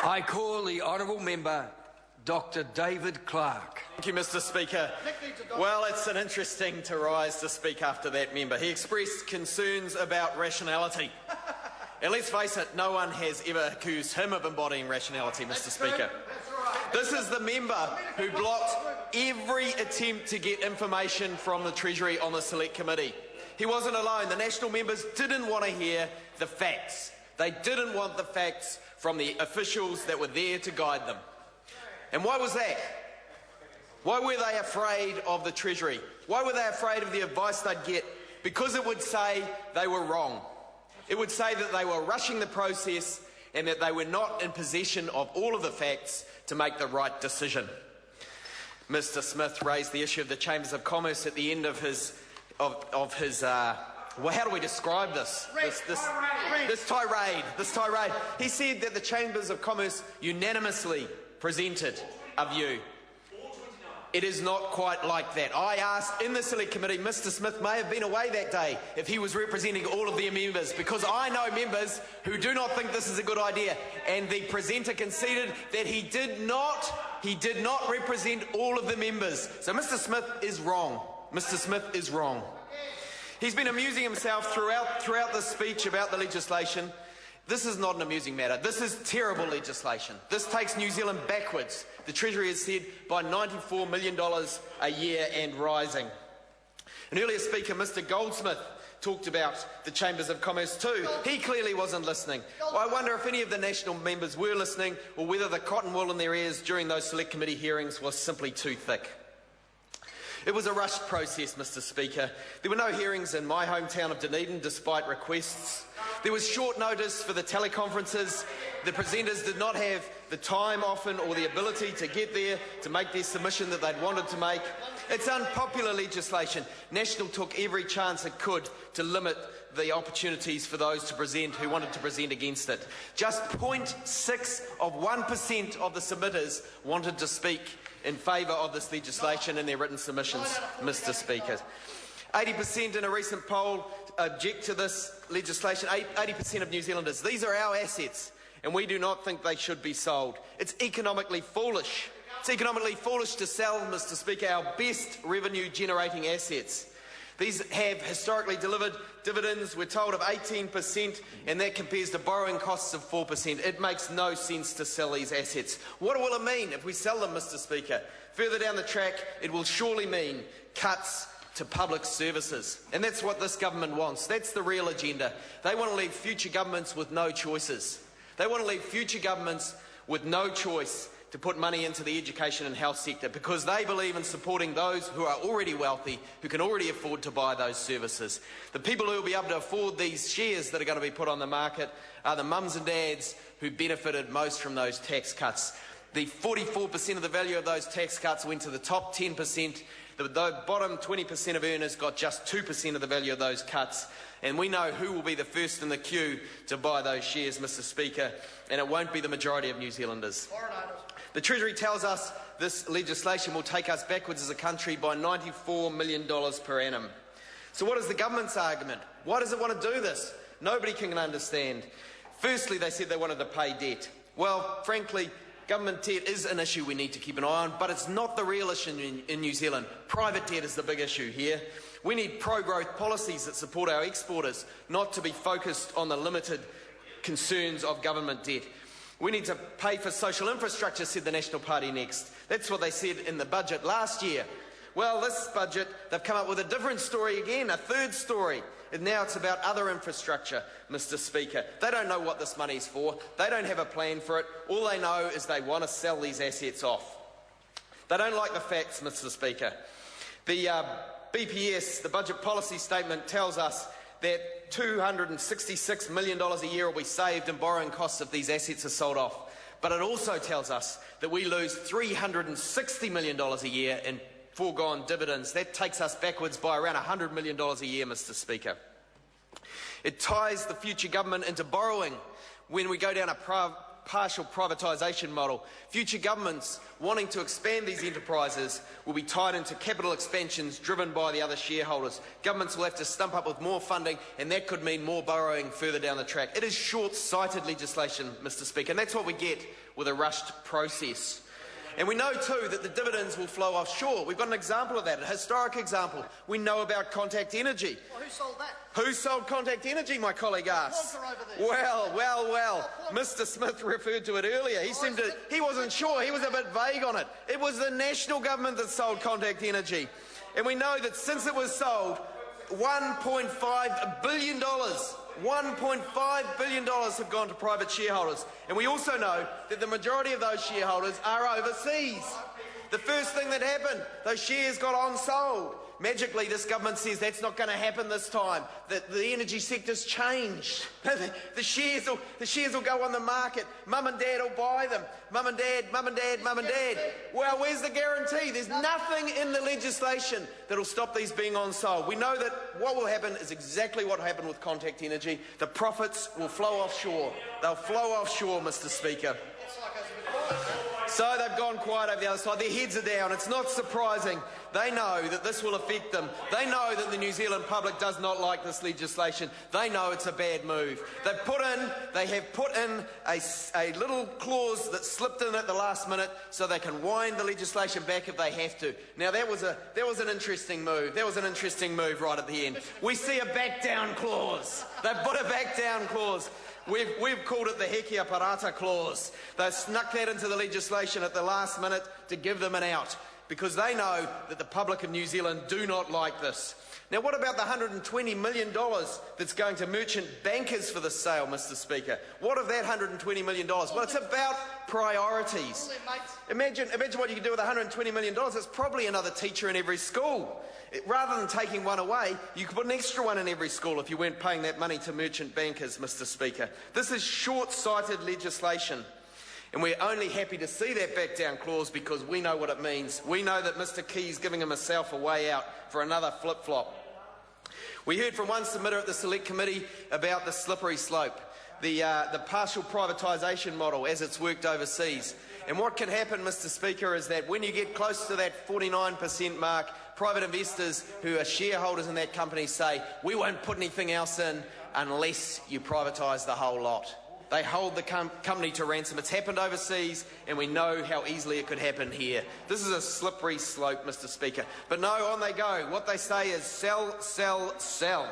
I call the honourable member Dr. David Clark. Thank you, Mr. Speaker. Well, it's an interesting to rise to speak after that member. He expressed concerns about rationality. And let's face it, no one has ever accused him of embodying rationality, Mr. Speaker. This is the member who blocked every attempt to get information from the Treasury on the Select Committee. He wasn't alone. The national members didn't want to hear the facts. They didn't want the facts from the officials that were there to guide them. And why was that? Why were they afraid of the Treasury? Why were they afraid of the advice they'd get? Because it would say they were wrong. It would say that they were rushing the process and that they were not in possession of all of the facts to make the right decision. Mr. Smith raised the issue of the Chambers of Commerce at the end of his well, how do we describe this? This tirade. He said that the Chambers of Commerce unanimously presented a view. It is not quite like that. I asked in the Select Committee, Mr. Smith may have been away that day if he was representing all of their members, because I know members who do not think this is a good idea, and the presenter conceded that he did not represent all of the members. So Mr. Smith is wrong. Mr. Smith is wrong. He's been amusing himself throughout this speech about the legislation. This is not an amusing matter. This is terrible legislation. This takes New Zealand backwards, the Treasury has said, by $94 million a year and rising. An earlier speaker, Mr. Goldsmith, talked about the Chambers of Commerce too. He clearly wasn't listening. I wonder if any of the national members were listening, or whether the cotton wool in their ears during those Select Committee hearings was simply too thick. It was a rushed process, Mr. Speaker. There were no hearings in my hometown of Dunedin, despite requests. There was short notice for the teleconferences. The presenters did not have the time often or the ability to get there to make their submission that they'd wanted to make. It's unpopular legislation. National took every chance it could to limit the opportunities for those to present who wanted to present against it. Just 0.6% of the submitters wanted to speak in favour of this legislation in their written submissions, Mr. Speaker. 80% in a recent poll object to this legislation, 80% of New Zealanders. These are our assets, and we do not think they should be sold. It's economically foolish. It's economically foolish to sell, Mr. Speaker, our best revenue-generating assets. These have historically delivered dividends, we're told, of 18%, and that compares to borrowing costs of 4%. It makes no sense to sell these assets. What will it mean if we sell them, Mr. Speaker? Further down the track, it will surely mean cuts to public services. And that's what this government wants. That's the real agenda. They want to leave future governments with no choices. They want to leave future governments with no choice to put money into the education and health sector, because they believe in supporting those who are already wealthy, who can already afford to buy those services. The people who will be able to afford these shares that are going to be put on the market are the mums and dads who benefited most from those tax cuts. The 44% of the value of those tax cuts went to the top 10%. The bottom 20% of earners got just 2% of the value of those cuts. And we know who will be the first in the queue to buy those shares, Mr. Speaker, and it won't be the majority of New Zealanders. The Treasury tells us this legislation will take us backwards as a country by $94 million per annum. So what is the government's argument? Why does it want to do this? Nobody can understand. Firstly, they said they wanted to pay debt. Well, frankly, government debt is an issue we need to keep an eye on, but it's not the real issue in New Zealand. Private debt is the big issue here. We need pro-growth policies that support our exporters, not to be focused on the limited concerns of government debt. We need to pay for social infrastructure, said the National Party next. That's what they said in the budget last year. Well, this budget, they've come up with a different story again, a third story. And now it's about other infrastructure, Mr. Speaker. They don't know what this money's for. They don't have a plan for it. All they know is they want to sell these assets off. They don't like the facts, Mr. Speaker. The BPS, the Budget Policy Statement, tells us that $266 million a year will be saved in borrowing costs if these assets are sold off. But it also tells us that we lose $360 million a year in foregone dividends. That takes us backwards by around $100 million a year, Mr. Speaker. It ties the future government into borrowing when we go down a partial privatisation model. Future governments wanting to expand these enterprises will be tied into capital expansions driven by the other shareholders. Governments will have to stump up with more funding, and that could mean more borrowing further down the track. It is short-sighted legislation, Mr. Speaker, and that's what we get with a rushed process. And we know too that the dividends will flow offshore. We've got an example of that, a historic example. We know about Contact Energy. Well, who sold that? Who sold Contact Energy, my colleague asked. Well, Mr. Smith referred to it earlier. He wasn't sure, he was a bit vague on it. It was the national government that sold Contact Energy. And we know that since it was sold, $1.5 billion $1.5 billion have gone to private shareholders. And we also know that the majority of those shareholders are overseas. The first thing that happened, those shares got on-sold. Magically, this government says that's not going to happen this time, that the energy sector's changed. The shares will go on the market. Mum and Dad will buy them. Mum and Dad. Well, where's the guarantee? There's nothing in the legislation that will stop these being on-sold. We know that what will happen is exactly what happened with Contact Energy. The profits will flow offshore. They'll flow offshore, Mr. Speaker. So they've gone quiet over the other side. Their heads are down. It's not surprising. They know that this will affect them. They know that the New Zealand public does not like this legislation. They know it's a bad move. They have put in a little clause that slipped in at the last minute so they can wind the legislation back if they have to. Now that was an interesting move. That was an interesting move right at the end. We see a back down clause. They've put a back down clause. We've called it the Hekia Parata clause. They snuck that into the legislation at the last minute to give them an out, because they know that the public of New Zealand do not like this. Now, what about the $120 million that's going to merchant bankers for the sale, Mr. Speaker? What of that $120 million? Well, it's about priorities. Imagine what you could do with $120 million. It's probably another teacher in every school. Rather than taking one away, you could put an extra one in every school if you weren't paying that money to merchant bankers, Mr. Speaker. This is short-sighted legislation. And we're only happy to see that back-down clause because we know what it means. We know that Mr. Key's giving himself a way out for another flip-flop. We heard from one submitter at the Select Committee about the slippery slope, the partial privatisation model as it's worked overseas. And what can happen, Mr. Speaker, is that when you get close to that 49% mark, private investors who are shareholders in that company say, we won't put anything else in unless you privatise the whole lot. They hold the company to ransom. It's happened overseas, and we know how easily it could happen here. This is a slippery slope, Mr. Speaker. But no, on they go. What they say is sell, sell, sell.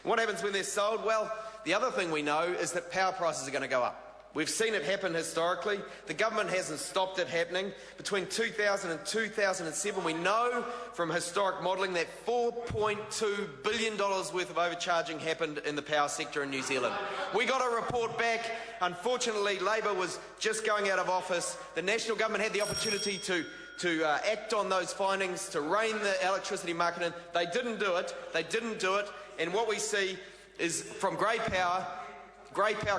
What happens when they're sold? Well, the other thing we know is that power prices are going to go up. We've seen it happen historically. The government hasn't stopped it happening. Between 2000 and 2007, we know from historic modelling that $4.2 billion worth of overcharging happened in the power sector in New Zealand. We got a report back. Unfortunately, Labor was just going out of office. The national government had the opportunity to act on those findings, to rein the electricity market in. They didn't do it. And what we see is from Grey Power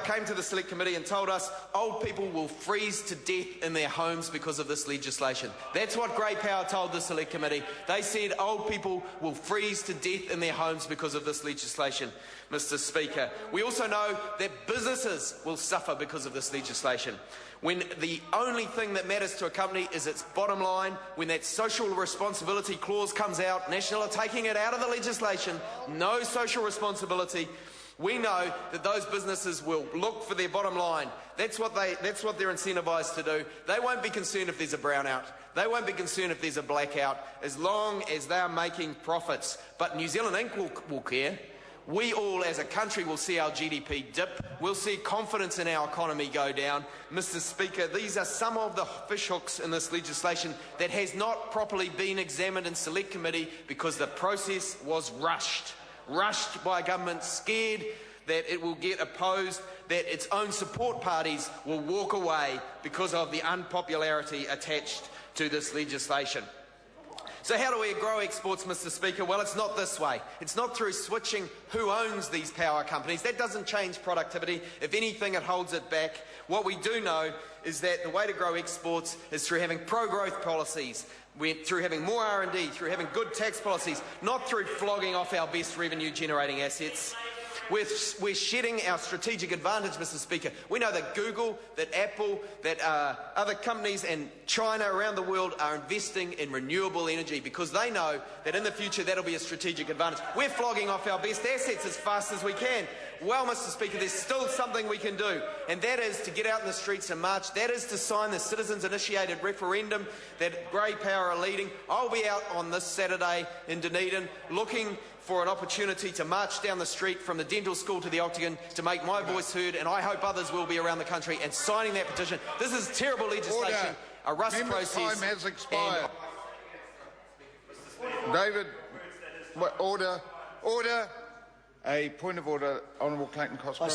came to the Select Committee and told us old people will freeze to death in their homes because of this legislation. That's what Grey Power told the Select Committee. They said old people will freeze to death in their homes because of this legislation, Mr. Speaker. We also know that businesses will suffer because of this legislation. When the only thing that matters to a company is its bottom line, when that social responsibility clause comes out, National are taking it out of the legislation, no social responsibility. We know that those businesses will look for their bottom line. That's what they're incentivised to do. They won't be concerned if there's a brownout. They won't be concerned if there's a blackout, as long as they're making profits. But New Zealand Inc. will care. We all as a country will see our GDP dip. We'll see confidence in our economy go down. Mr. Speaker, these are some of the fishhooks in this legislation that has not properly been examined in Select Committee because the process was rushed by a government, scared that it will get opposed, that its own support parties will walk away because of the unpopularity attached to this legislation. So how do we grow exports, Mr. Speaker? Well, it's not this way. It's not through switching who owns these power companies. That doesn't change productivity. If anything, it holds it back. What we do know is that the way to grow exports is through having pro-growth policies, through having more R&D, through having good tax policies, not through flogging off our best revenue-generating assets. We're shedding our strategic advantage, Mr. Speaker. We know that Google, that Apple, that other companies and China around the world are investing in renewable energy because they know that in the future that'll be a strategic advantage. We're flogging off our best assets as fast as we can. Well, Mr. Speaker, there's still something we can do, and that is to get out in the streets and march. That is to sign the citizens-initiated referendum that Grey Power are leading. I'll be out on this Saturday in Dunedin looking for an opportunity to march down the street from the dental school to the Octagon to make my voice heard, and I hope others will be around the country and signing that petition. This is terrible legislation, Order. a rust Member's process. time has expired. David, order. Order. A point of order, Honourable Clayton Cosgrove.